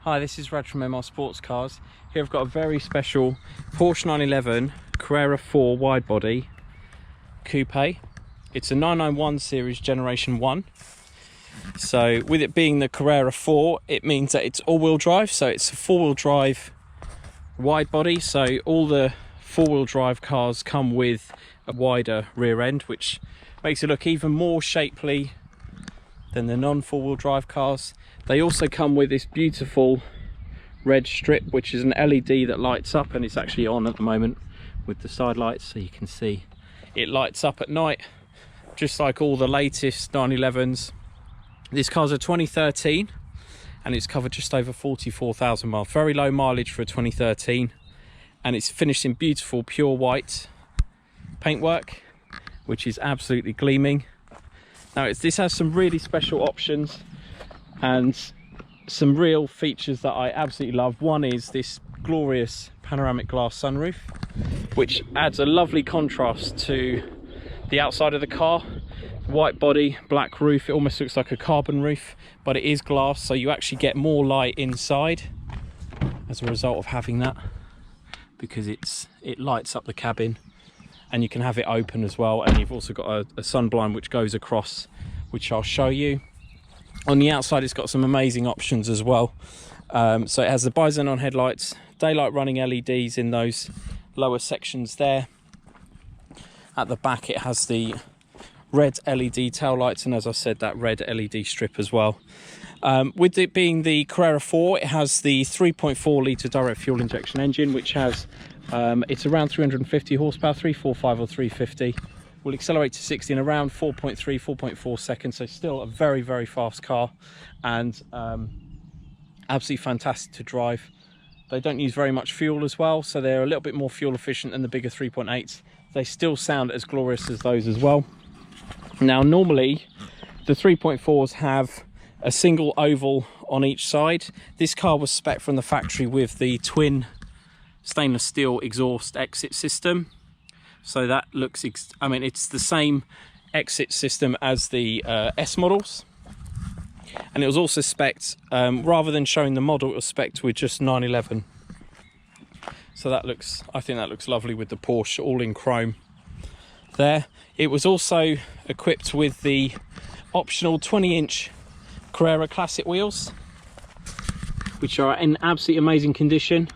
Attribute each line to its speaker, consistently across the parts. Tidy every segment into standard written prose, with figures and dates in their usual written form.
Speaker 1: Hi, this is Rad from MR Sportscars. Here I've got a very special Porsche 911 Carrera 4 wide body coupe. It's a 991 series generation 1. So with it being the Carrera 4, it means that it's all-wheel drive. So it's a four-wheel drive wide body. So all the four-wheel drive cars come with a wider rear end, which makes it look even more shapely than the non-four-wheel drive cars. They also come with this beautiful red strip, which is an LED that lights up, and it's actually on at the moment with the side lights, so you can see it lights up at night, just like all the latest 911s. This car's a 2013 and it's covered just over 44,000 miles. Very low mileage for a 2013, and it's finished in beautiful pure white paintwork, which is absolutely gleaming. Now this has some really special options and some real features that I absolutely love. One is this glorious panoramic glass sunroof, which adds a lovely contrast to the outside of the car. White body, black roof, it almost looks like a carbon roof, but it is glass, so you actually get more light inside as a result of having that, because it lights up the cabin, and you can have it open as well. And you've also got a sun blind which goes across, which I'll show you. On the outside it's got some amazing options as well. So it has the bi-xenon headlights, daylight running LEDs in those lower sections there. At the back it has the red LED tail lights, and as I said, that red LED strip as well. With it being the Carrera 4, it has the 3.4 litre direct fuel injection engine, which has it's around 350 horsepower, 345 or 350. Will accelerate to 60 in around 4.3, 4.4 seconds. So still a very, very fast car, and absolutely fantastic to drive. They don't use very much fuel as well, so they're a little bit more fuel efficient than the bigger 3.8s. They still sound as glorious as those as well. Now normally the 3.4s have a single oval on each side. This car was spec'd from the factory with the twin stainless steel exhaust exit system, so that looks, I mean, it's the same exit system as the S models, and it was also spec'd, rather than showing the model, it was spec'd with just 911. So that looks, I think that looks lovely with the Porsche all in chrome there. It was also equipped with the optional 20-inch Carrera Classic wheels, which are in absolutely amazing condition.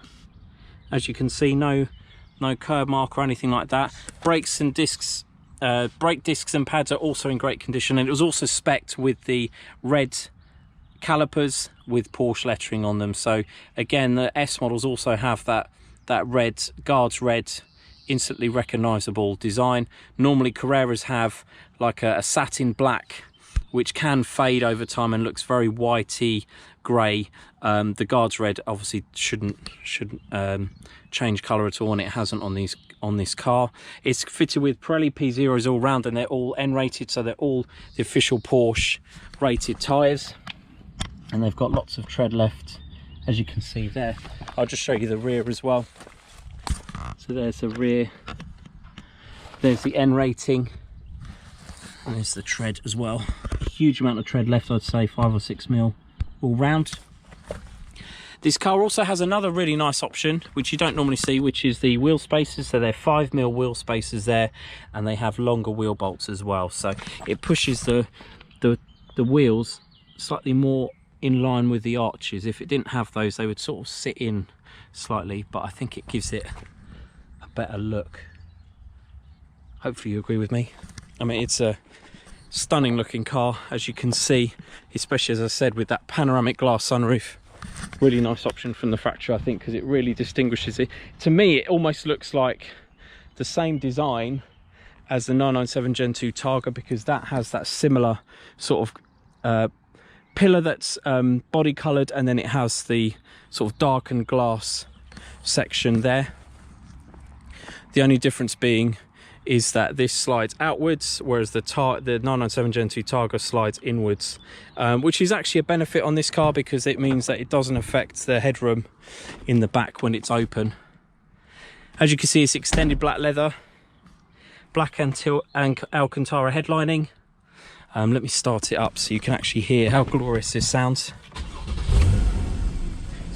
Speaker 1: As you can see, no curb mark or anything like that. Brakes and discs, brake discs and pads are also in great condition, and it was also spec'd with the red calipers with Porsche lettering on them. So again, the S models also have that red, guards red, instantly recognizable design. Normally Carreras have like a satin black, which can fade over time and looks very whitey grey. The guards red obviously shouldn't change colour at all, and it hasn't on this car. It's fitted with Pirelli P0s all round, and they're all N rated, so they're all the official Porsche rated tyres, and they've got lots of tread left, as you can see there. I'll just show you the rear as well. So there's the rear, there's the N rating, and there's the tread as well. A huge amount of tread left, I'd say 5 or 6 mil all round. This car also has another really nice option, which you don't normally see, which is the wheel spacers. So they're 5 mil wheel spacers there, and they have longer wheel bolts as well. So it pushes the wheels slightly more in line with the arches. If it didn't have those, they would sort of sit in slightly, but I think it gives it a better look. Hopefully you agree with me. I mean, it's a stunning looking car, as you can see, especially, as I said, with that panoramic glass sunroof. Really nice option from the factory, I think, because it really distinguishes it. To me, it almost looks like the same design as the 997 Gen 2 Targa, because that has that similar sort of pillar that's body coloured, and then it has the sort of darkened glass section there. The only difference being is that this slides outwards, whereas the 997 Gen 2 Targa slides inwards, which is actually a benefit on this car, because it means that it doesn't affect the headroom in the back when it's open. As you can see, it's extended black leather, Black Alcantara headlining. Let me start it up so you can actually hear how glorious this sounds.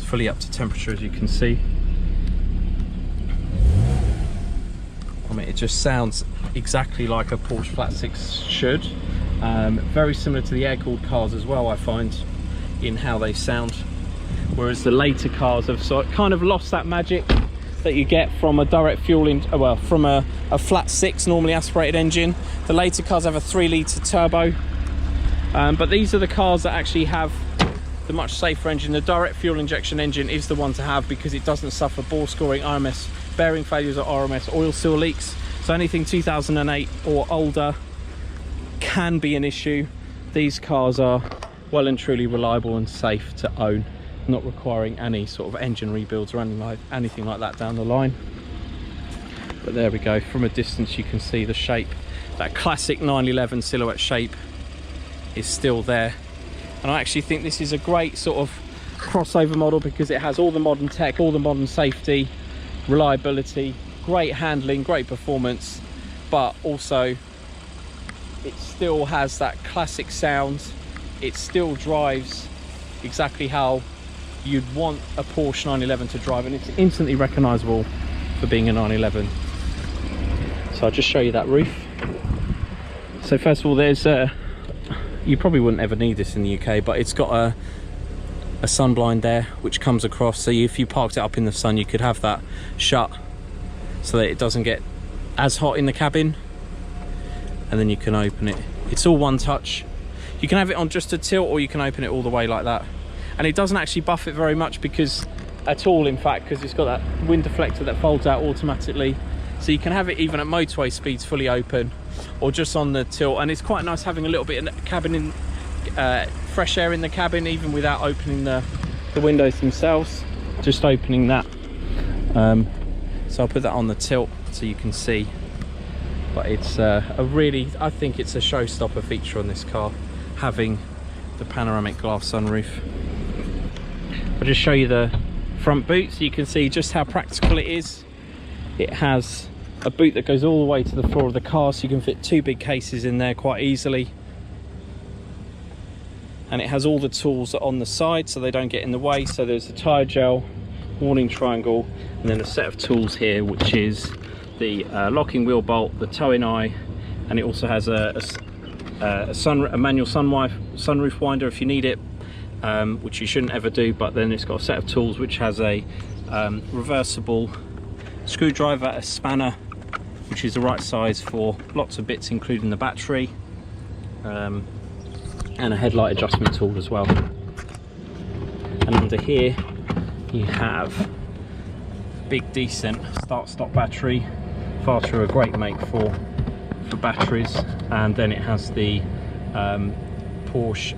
Speaker 1: fully up to temperature, as you can see. I mean, it just sounds exactly like a Porsche Flat 6 should. Very similar to the air-cooled cars as well, I find, in how they sound. Whereas the later cars have kind of lost that magic that you get from a direct fuel from a Flat 6 normally aspirated engine. The later cars have a 3-litre turbo, but these are the cars that actually have the much safer engine. The direct fuel injection engine is the one to have because it doesn't suffer bore scoring, RMS bearing failures, or RMS oil seal leaks. So anything 2008 or older can be an issue. These cars are well and truly reliable and safe to own, not requiring any sort of engine rebuilds or anything like that down the line. But there we go, from a distance you can see the shape. That classic 911 silhouette shape is still there, and I actually think this is a great sort of crossover model because it has all the modern tech, all the modern safety, reliability, great handling, great performance, but also it still has that classic sound. It still drives exactly how you'd want a Porsche 911 to drive, and it's instantly recognizable for being a 911. So I'll just show you that roof. So first of all, there's you probably wouldn't ever need this in the UK, but it's got a sun blind there which comes across, so if you parked it up in the sun you could have that shut so that it doesn't get as hot in the cabin, and then you can open it. It's all one touch. You can have it on just a tilt, or you can open it all the way like that, and it doesn't actually buff it very much because in fact, because it's got that wind deflector that folds out automatically, so you can have it even at motorway speeds fully open or just on the tilt. And it's quite nice having a little bit of cabin in fresh air in the cabin, even without opening the windows themselves, just opening that. So I'll put that on the tilt so you can see, but it's I think it's a showstopper feature on this car, having the panoramic glass sunroof. I'll just show you the front boot so you can see just how practical it is. It has a boot that goes all the way to the floor of the car, so you can fit 2 big cases in there quite easily. And it has all the tools on the side so they don't get in the way. So there's a tyre gel, warning triangle, and then a set of tools here, which is the locking wheel bolt, the towing eye, and it also has a manual sunroof winder if you need it, which you shouldn't ever do. But then it's got a set of tools which has a reversible screwdriver, a spanner, which is the right size for lots of bits including the battery, and a headlight adjustment tool as well. And under here you have big decent start-stop battery. Fast are a great make for batteries, and then it has the Porsche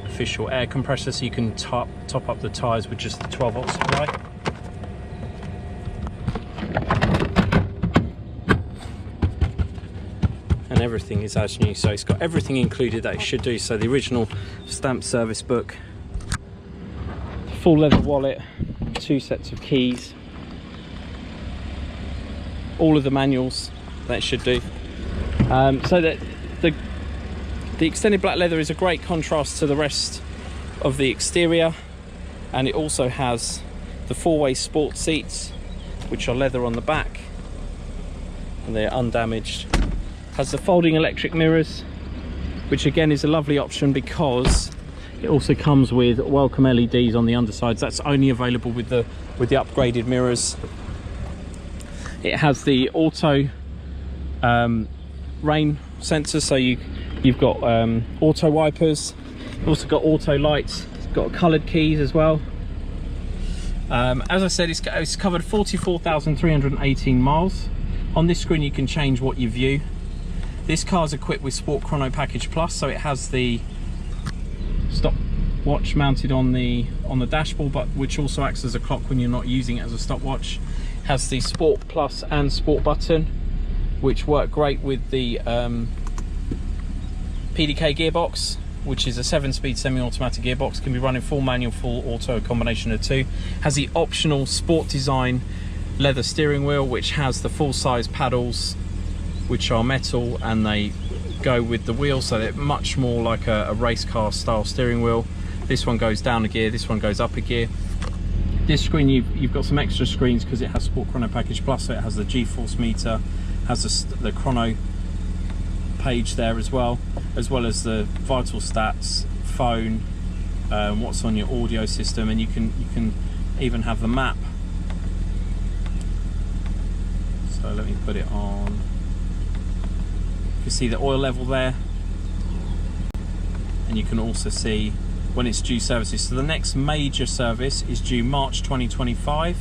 Speaker 1: official air compressor, so you can top up the tyres with just the 12-volt supply. And everything is as new, so it's got everything included that it should do. So the original stamped service book, full leather wallet, 2 sets of keys, all of the manuals that it should do. So that the extended black leather is a great contrast to the rest of the exterior, and it also has the 4-way sport seats, which are leather on the back and they're undamaged. Has the folding electric mirrors, which again is a lovely option because it also comes with welcome LEDs on the undersides. That's only available with the upgraded mirrors. It has the auto rain sensor, so you've got auto wipers. You've also got auto lights. It's got coloured keys as well. As I said, it's covered 44,318 miles. On this screen you can change what you view. This car's equipped with Sport Chrono Package Plus, so it has the stopwatch mounted on the dashboard, but which also acts as a clock when you're not using it as a stopwatch. It has the Sport Plus and Sport button, which work great with the PDK gearbox, which is a 7-speed semi-automatic gearbox. Can be running full manual, full auto, a combination of 2. Has the optional sport design leather steering wheel, which has the full-size paddles, which are metal, and they go with the wheel, so they're much more like a race car style steering wheel. This one goes down a gear, this one goes up a gear. This screen, you've got some extra screens because it has Sport Chrono Package Plus, so it has the G-force meter, has the chrono page there as well as the vital stats, phone, what's on your audio system, and you can even have the map. So let me put it on. You can see the oil level there, and you can also see when it's due services. So the next major service is due March 2025.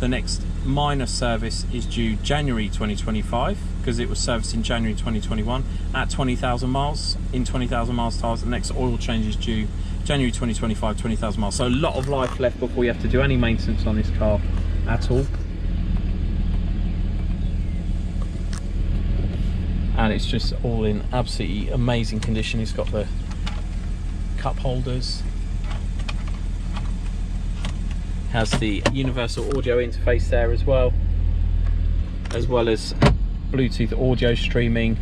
Speaker 1: The next minor service is due January 2025 because it was serviced in January 2021 at 20,000 miles. In 20,000 miles tires, the next oil change is due January 2025, 20,000 miles. So a lot of life left before you have to do any maintenance on this car at all. And it's just all in absolutely amazing condition. It's got the cup holders, has the universal audio interface there as well as Bluetooth audio streaming,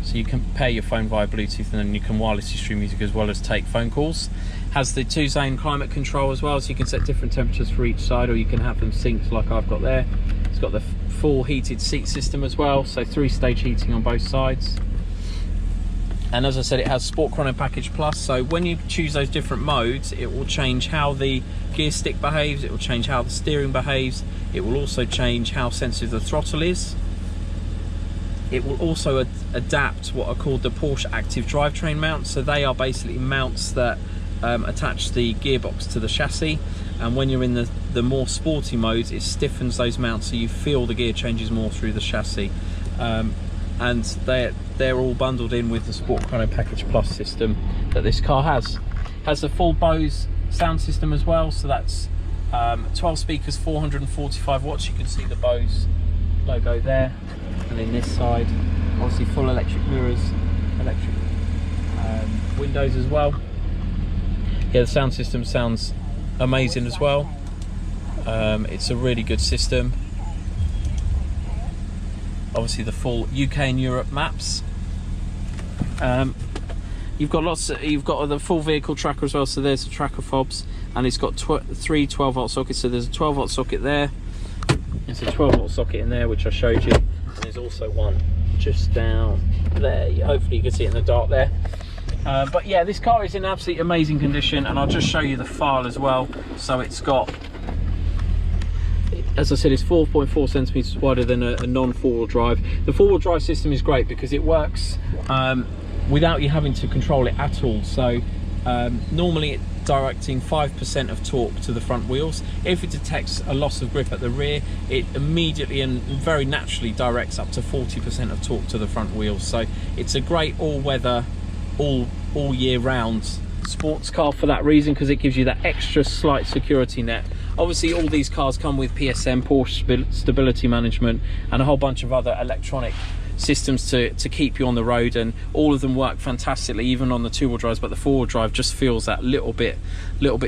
Speaker 1: so you can pair your phone via Bluetooth and then you can wirelessly stream music as well as take phone calls. Has the 2-zone climate control as well, so you can set different temperatures for each side, or you can have them synced like I've got there. It's got the full heated seat system as well, so 3-stage heating on both sides. And as I said, it has Sport Chrono Package Plus, so when you choose those different modes, it will change how the gear stick behaves, it will change how the steering behaves, it will also change how sensitive the throttle is. It will also adapt what are called the Porsche Active Drivetrain Mounts, so they are basically mounts that attach the gearbox to the chassis, and when you're in the more sporty modes, it stiffens those mounts so you feel the gear changes more through the chassis. And they're all bundled in with the Sport Chrono Package Plus system that this car has. Has the full BOSE sound system as well, so that's 12 speakers, 445 watts. You can see the BOSE logo there, and in this side obviously full electric mirrors, electric windows as well. Yeah, the sound system sounds amazing as well. It's a really good system. Obviously the full UK and Europe maps. You've got the full vehicle tracker as well, so there's the tracker fobs, and it's got 3 12-volt sockets, so there's a 12-volt socket there, there's a 12-volt socket in there which I showed you, and there's also one just down there. Hopefully you can see it in the dark there. But yeah, this car is in absolutely amazing condition, and I'll just show you the file as well. So it's got, as I said, it's 4.4 centimeters wider than a non-4-wheel drive. The 4-wheel drive system is great because it works without you having to control it at all. So normally it's directing 5% of torque to the front wheels. If it detects a loss of grip at the rear, it immediately and very naturally directs up to 40% of torque to the front wheels. So it's a great all-weather, all year round sports car for that reason, because it gives you that extra slight security net. Obviously all these cars come with PSM, Porsche stability management, and a whole bunch of other electronic systems to keep you on the road, and all of them work fantastically even on the 2-wheel drives, but the 4-wheel drive just feels that little bit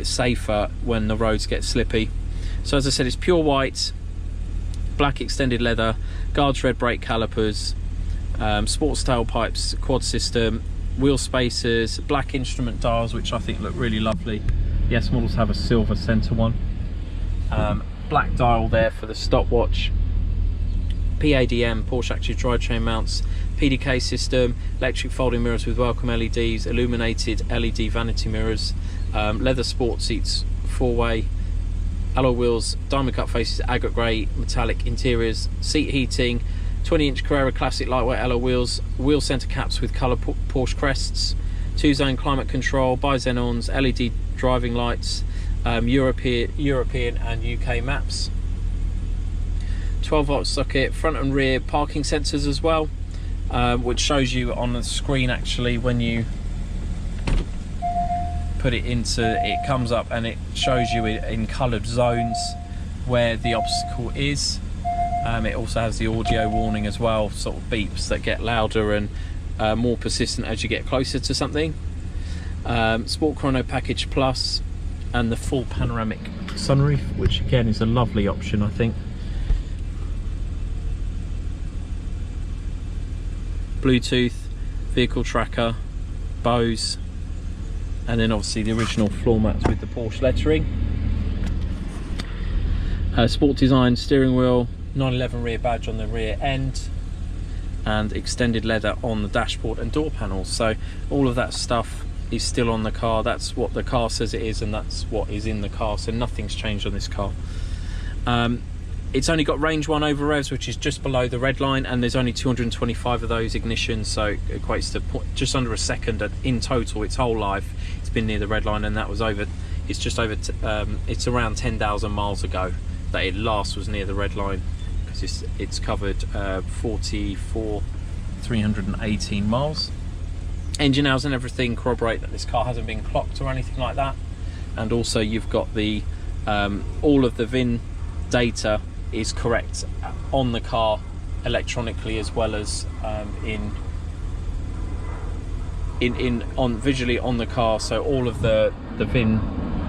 Speaker 1: safer when the roads get slippy. So as I said, it's pure white, black extended leather, guards red brake calipers, sports tailpipes, quad system, wheel spacers, black instrument dials which I think look really lovely. The S models have a silver center one. Black dial there for the stopwatch. PADM, Porsche Active Drivetrain Mounts, PDK system, electric folding mirrors with welcome LEDs, illuminated LED vanity mirrors, leather sport seats, 4-way, alloy wheels, diamond cut faces, agate grey metallic interiors, seat heating, 20-inch Carrera Classic lightweight alloy wheels, wheel centre caps with colour Porsche crests, 2-zone climate control, bi-xenons, LED driving lights, European and UK maps, 12-volt socket, front and rear parking sensors as well, which shows you on the screen actually when you put it into, it comes up and it shows you in coloured zones where the obstacle is. It also has the audio warning as well, sort of beeps that get louder and more persistent as you get closer to something. Sport Chrono Package Plus, and the full panoramic sunroof, which again is a lovely option I think. Bluetooth, vehicle tracker, BOSE, And then obviously the original floor mats with the Porsche lettering. Sport design steering wheel, 911 rear badge on the rear end, and extended leather on the dashboard and door panels. So all of that stuff is still on the car. That's what the car says it is, and that's what is in the car, so nothing's changed on this car. It's only got range 1 over revs, which is just below the red line, and there's only 225 of those ignitions, so it equates to just under a second in total. Its whole life it's been near the red line, and that was over, it's just over it's around 10,000 miles ago that it last was near the red line, because it's covered 318 miles. Engine hours and everything corroborate that this car hasn't been clocked or anything like that. And also you've got the all of the VIN data is correct on the car electronically, as well as visually on the car. So all of the VIN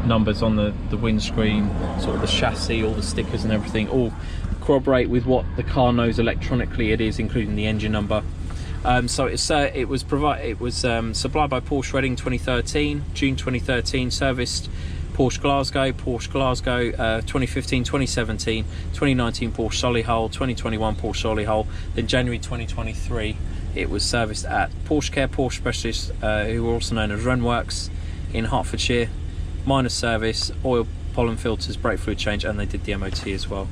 Speaker 1: numbers on the windscreen, sort of the chassis, all the stickers and everything, all corroborate with what the car knows electronically it is, including the engine number. So it was supplied by Porsche Reading 2013, June 2013, serviced Porsche Glasgow, 2015, 2017, 2019 Porsche Solihull, 2021 Porsche Solihull. Then January 2023 it was serviced at Porsche Care, Porsche Specialist, who were also known as Renworks in Hertfordshire. Minor service, oil, pollen filters, brake fluid change, and they did the MOT as well.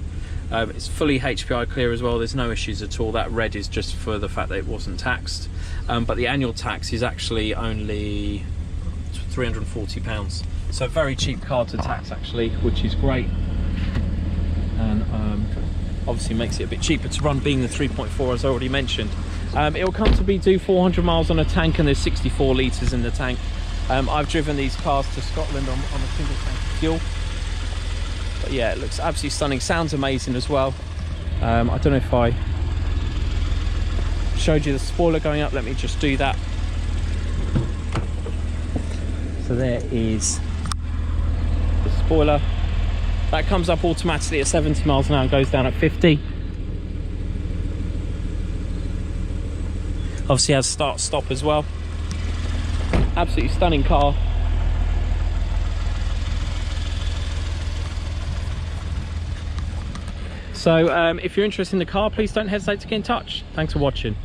Speaker 1: It's fully HPI clear as well. There's no issues at all. That red is just for the fact that it wasn't taxed, but the annual tax is actually only £340. So very cheap car to tax actually, which is great, and obviously makes it a bit cheaper to run, being the 3.4 as I already mentioned. It will come to do 400 miles on a tank, and there's 64 litres in the tank. I've driven these cars to Scotland on a single tank of fuel. But yeah, it looks absolutely stunning, sounds amazing as well. I don't know if I showed you the spoiler going up. Let me just do that. So there is the spoiler. That comes up automatically at 70 miles an hour and goes down at 50. Obviously has start stop as well. Absolutely stunning car. So if you're interested in the car, please don't hesitate to get in touch. Thanks for watching.